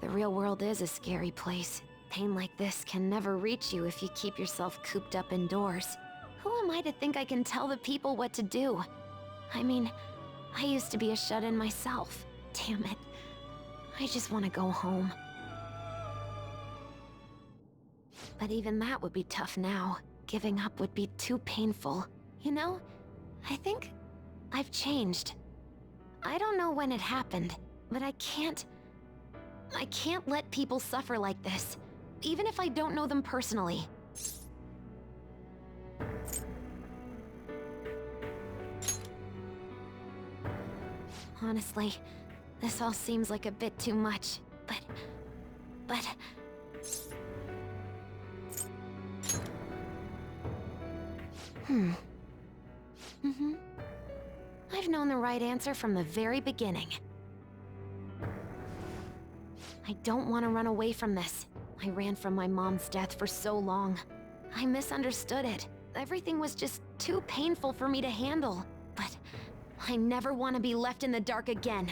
The real world is a scary place. Pain like this can never reach you if you keep yourself cooped up indoors. Who am I to think I can tell the people what to do? I mean, I used to be a shut-in myself. Damn it. I just want to go home. But even that would be tough now. Giving up would be too painful. You know, I think I've changed. I don't know when it happened, but I can't let people suffer like this, even if I don't know them personally. Honestly, this all seems like a bit too much, but... I've known the right answer from the very beginning. I don't want to run away from this. I ran from my mom's death for so long. I misunderstood it. Everything was just too painful for me to handle. But I never want to be left in the dark again.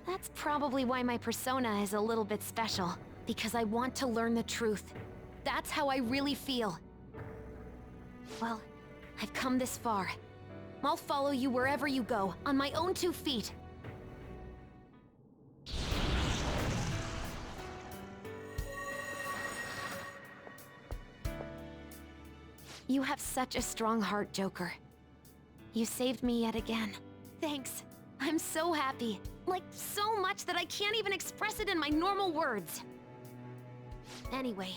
That's probably why my persona is a little bit special. Because I want to learn the truth. That's how I really feel. Well, I've come this far. I'll follow you wherever you go, on my own 2 feet. You have such a strong heart, Joker. You saved me yet again. Thanks. I'm so happy. Like, so much that I can't even express it in my normal words. Anyway,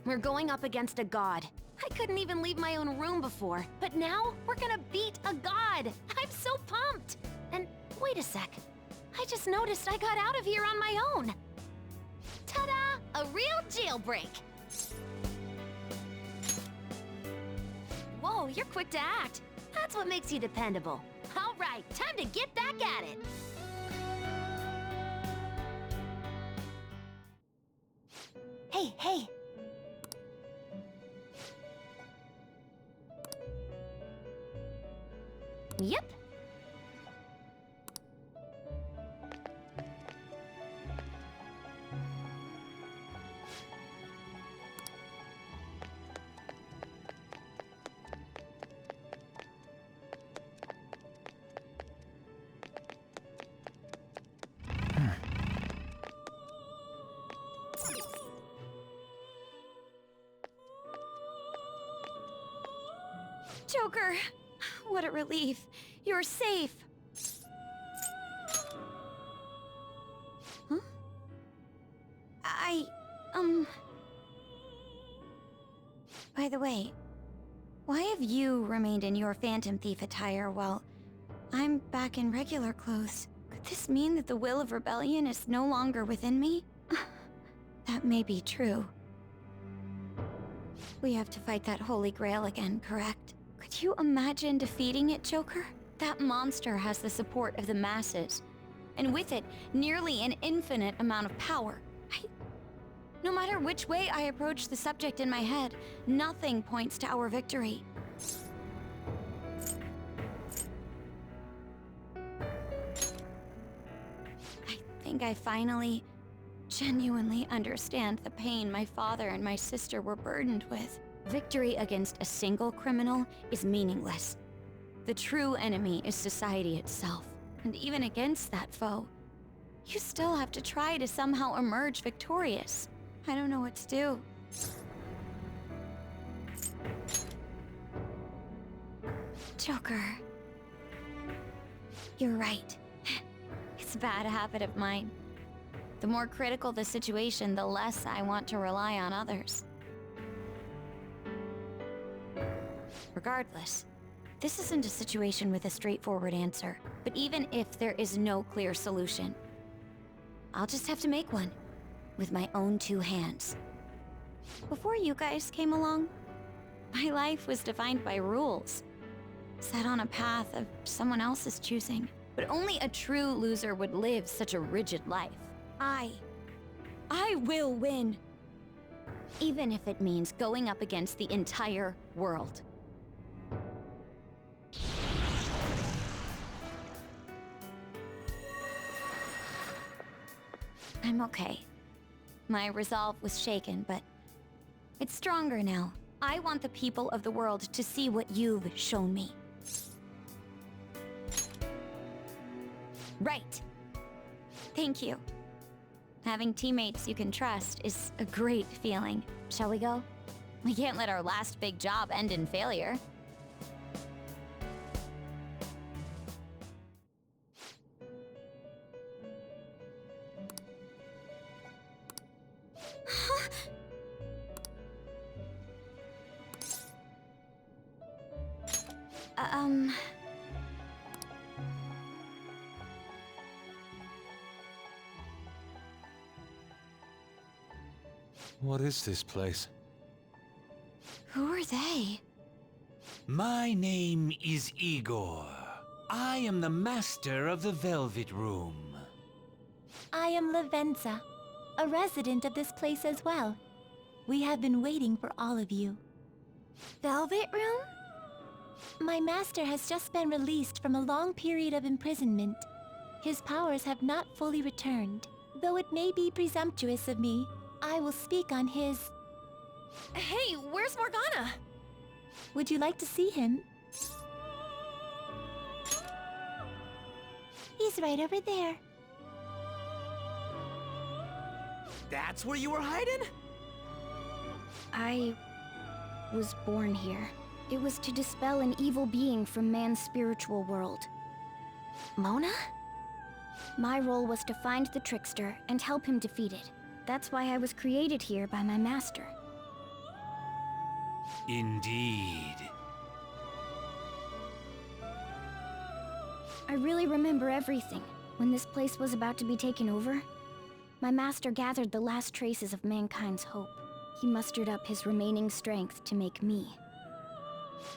we're going up against a god. I couldn't even leave my own room before, but now we're gonna beat a god! I'm so pumped! And wait a sec. I just noticed I got out of here on my own. Ta-da! A real jailbreak! Whoa, you're quick to act. That's what makes you dependable. All right, time to get back at it. Hey. Yep. Joker! What a relief. You're safe. Huh? By the way, why have you remained in your Phantom Thief attire while I'm back in regular clothes? Could this mean that the will of rebellion is no longer within me? That may be true. We have to fight that Holy Grail again, correct? Could you imagine defeating it, Joker? That monster has the support of the masses, and with it, nearly an infinite amount of power. No matter which way I approach the subject in my head, nothing points to our victory. I think I finally, genuinely understand the pain my father and my sister were burdened with. Victory against a single criminal is meaningless. The true enemy is society itself. And even against that foe, you still have to try to somehow emerge victorious. I don't know what to do. Joker. You're right. It's a bad habit of mine. The more critical the situation, the less I want to rely on others. Regardless, this isn't a situation with a straightforward answer. But even if there is no clear solution, I'll just have to make one, with my own 2 hands. Before you guys came along, my life was defined by rules, set on a path of someone else's choosing. But only a true loser would live such a rigid life. I will win, even if it means going up against the entire world. I'm okay. My resolve was shaken, but it's stronger now. I want the people of the world to see what you've shown me. Right. Thank you. Having teammates you can trust is a great feeling. Shall we go? We can't let our last big job end in failure. Um... What is this place? Who are they? My name is Igor. I am the master of the Velvet Room. I am Lavenza, a resident of this place as well. We have been waiting for all of you. Velvet Room? My master has just been released from a long period of imprisonment. His powers have not fully returned. Though it may be presumptuous of me, I will speak on his... Hey, where's Morgana? Would you like to see him? He's right over there. That's where you were hiding? I was born here. It was to dispel an evil being from man's spiritual world. Mona? My role was to find the trickster and help him defeat it. That's why I was created here by my master. Indeed. I really remember everything. When this place was about to be taken over, my master gathered the last traces of mankind's hope. He mustered up his remaining strength to make me.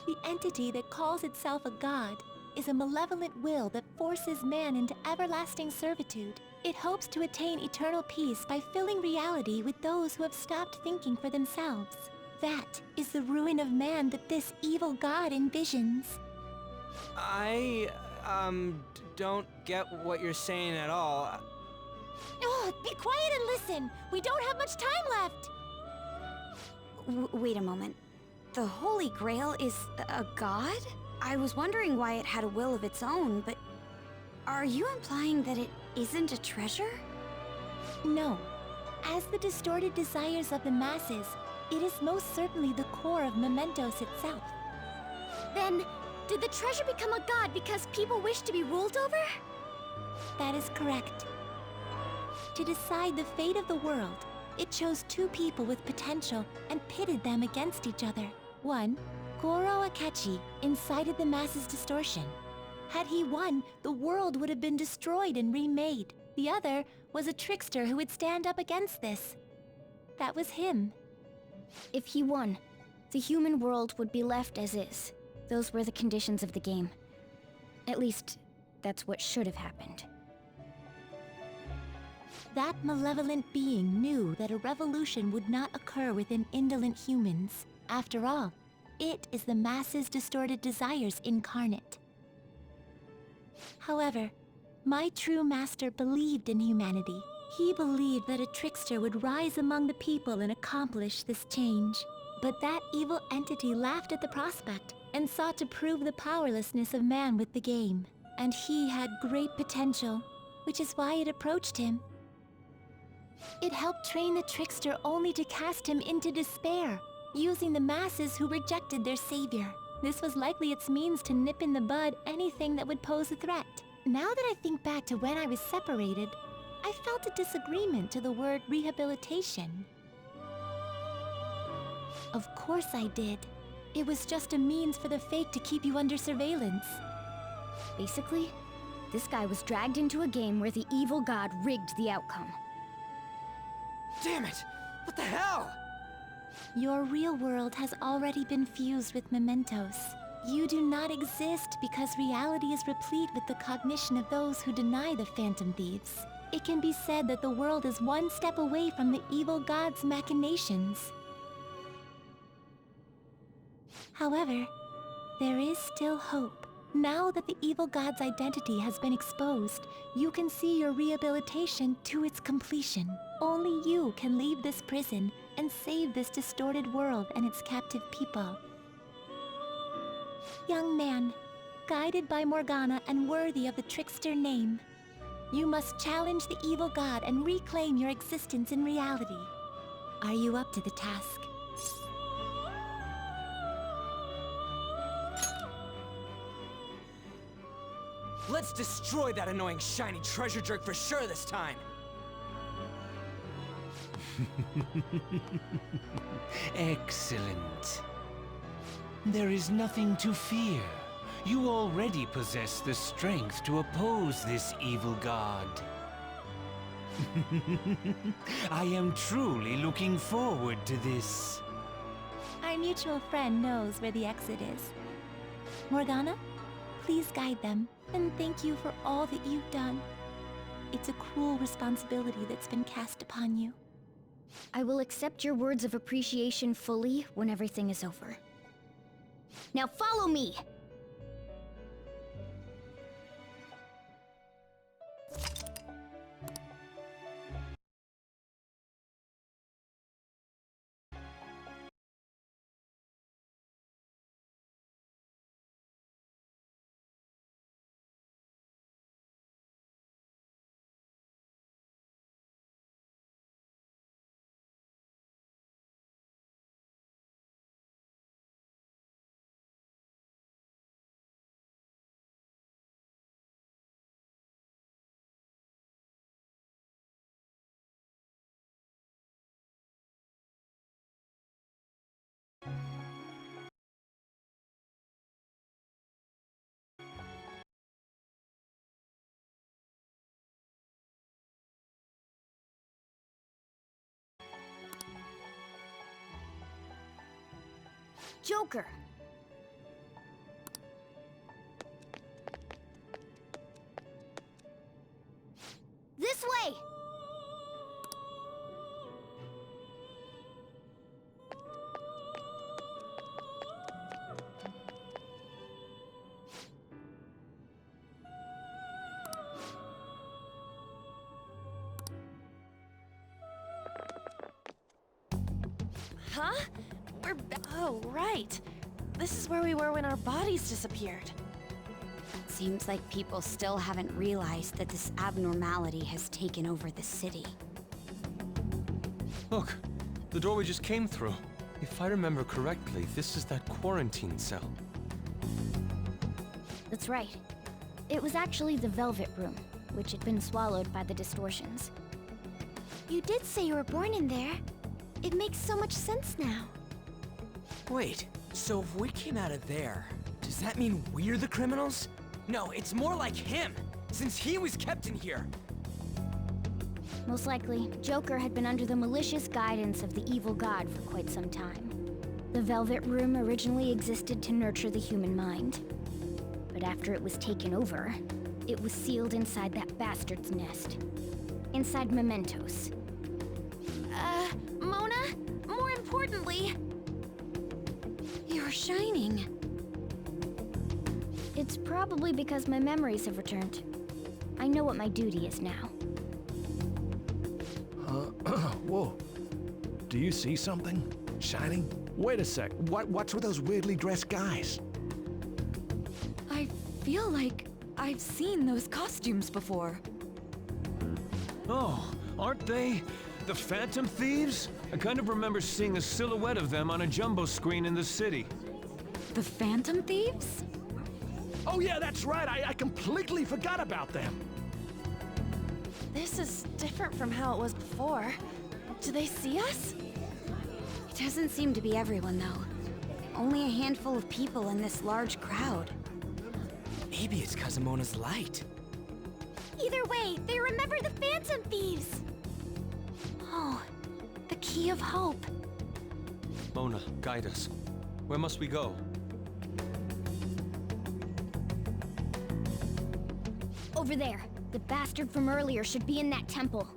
The entity that calls itself a god is a malevolent will that forces man into everlasting servitude. It hopes to attain eternal peace by filling reality with those who have stopped thinking for themselves. That is the ruin of man that this evil god envisions. I, don't get what you're saying at all. Oh, be quiet and listen! We don't have much time left! Wait a moment. The Holy Grail is a god? I was wondering why it had a will of its own, but... Are you implying that it isn't a treasure? No. As the distorted desires of the masses, it is most certainly the core of Mementos itself. Then, did the treasure become a god because people wish to be ruled over? That is correct. To decide the fate of the world, it chose two people with potential and pitted them against each other. One, Goro Akechi, incited the masses' distortion. Had he won, the world would have been destroyed and remade. The other was a trickster who would stand up against this. That was him. If he won, the human world would be left as is. Those were the conditions of the game. At least, that's what should have happened. That malevolent being knew that a revolution would not occur within indolent humans. After all, it is the masses' distorted desires incarnate. However, my true master believed in humanity. He believed that a trickster would rise among the people and accomplish this change. But that evil entity laughed at the prospect and sought to prove the powerlessness of man with the game. And he had great potential, which is why it approached him. It helped train the trickster only to cast him into despair, using the masses who rejected their savior. This was likely its means to nip in the bud anything that would pose a threat. Now that I think back to when I was separated, I felt a disagreement to the word rehabilitation. Of course I did. It was just a means for the Fake to keep you under surveillance. Basically, this guy was dragged into a game where the evil god rigged the outcome. Damn it! What the hell? Your real world has already been fused with Mementos. You do not exist because reality is replete with the cognition of those who deny the Phantom Thieves. It can be said that the world is one step away from the evil god's machinations. However, there is still hope. Now that the evil god's identity has been exposed, you can see your rehabilitation to its completion. Only you can leave this prison and save this distorted world and its captive people. Young man, guided by Morgana and worthy of the trickster name, you must challenge the evil god and reclaim your existence in reality. Are you up to the task? Let's destroy that annoying shiny treasure jerk for sure this time! Excellent. There is nothing to fear. You already possess the strength to oppose this evil god. I am truly looking forward to this. Our mutual friend knows where the exit is. Morgana, please guide them, and thank you for all that you've done. It's a cruel responsibility that's been cast upon you. I will accept your words of appreciation fully when everything is over. Now follow me! Joker! This way! Huh? Oh, right. This is where we were when our bodies disappeared. Seems like people still haven't realized that this abnormality has taken over the city. Look, the door we just came through. If I remember correctly, this is that quarantine cell. That's right. It was actually the Velvet Room, which had been swallowed by the distortions. You did say you were born in there. It makes so much sense now. Wait, so if we came out of there, does that mean we're the criminals? No, it's more like him, since he was kept in here. Most likely, Joker had been under the malicious guidance of the evil god for quite some time. The Velvet Room originally existed to nurture the human mind. But after it was taken over, it was sealed inside that bastard's nest. Inside Mementos. Mona? More importantly... You're shining. It's probably because my memories have returned. I know what my duty is now. Whoa. Do you see something? Shining? Wait a sec. What's with those weirdly dressed guys? I feel like I've seen those costumes before. Oh, aren't they the Phantom Thieves? I kind of remember seeing a silhouette of them on a jumbo screen in the city. The Phantom Thieves? Oh yeah, that's right. I completely forgot about them. This is different from how it was before. Do they see us? It doesn't seem to be everyone, though. Only a handful of people in this large crowd. Maybe it's Kazumona's light. Either way, they remember the Phantom Thieves! Oh, the Key of Hope. Mona, guide us. Where must we go? Over there. The bastard from earlier should be in that temple.